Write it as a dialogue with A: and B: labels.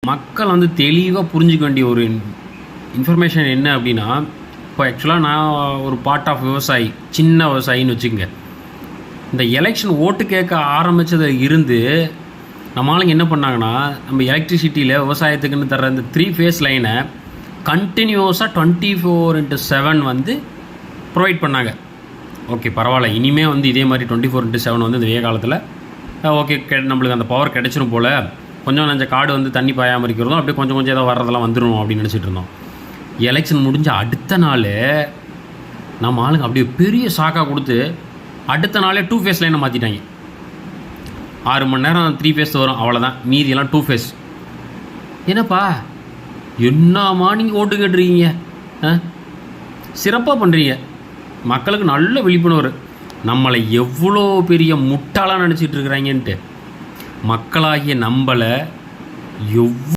A: மக்கள் வந்து தெளிவாக புரிஞ்சிக்க வேண்டிய ஒரு இன்ஃபர்மேஷன் என்ன அப்படின்னா, இப்போ ஆக்சுவலாக நான் ஒரு பார்ட் ஆஃப் விவசாயி, சின்ன விவசாயின்னு வச்சுக்கோங்க. இந்த எலெக்ஷன் ஓட்டு கேட்க ஆரம்பித்தது இருந்து நம்ம ஆளுங்க என்ன பண்ணாங்கன்னா, நம்ம எலக்ட்ரிசிட்டியில் விவசாயத்துக்குன்னு தர்ற இந்த 3 ஃபேஸ் லைனை கண்டினியூஸாக 24/7 வந்து ப்ரொவைட் பண்ணாங்க. ஓகே, பரவாயில்ல, இனிமேல் வந்து இதே மாதிரி 24/7 வந்து இந்த வெய்ய காலத்தில் ஓகே நம்மளுக்கு அந்த பவர் கிடைச்சிரும் போல், கொஞ்சம் நஞ்ச காடு வந்து தண்ணி பாயாமல் இருக்கிறதும் அப்படியே கொஞ்சம் கொஞ்சம் ஏதோ வர்றதெல்லாம் வந்துடும் அப்படின்னு நினச்சிட்டு இருந்தோம். எலெக்ஷன் முடிஞ்ச அடுத்த நாள் நம்ம ஆளுங்க அப்படியே பெரிய ஷாக்காக கொடுத்து அடுத்த நாளே 2 ஃபேஸ் லைனை மாற்றிட்டாங்க. 6 மணி நேரம் 3 ஃபேஸ் வரும், அவ்வளோதான், மீதியெல்லாம் 2 ஃபேஸ். என்னப்பா என்னம்மா நீங்கள் ஓட்டு கேட்டுருக்கீங்க, சிறப்பாக பண்ணுறீங்க, மக்களுக்கு நல்ல விழிப்புணர்வு. நம்மளை எவ்வளோ பெரிய முட்டாளாக நினச்சிட்டு இருக்கிறாங்கன்ட்டு மக்களாகிய நம்மளை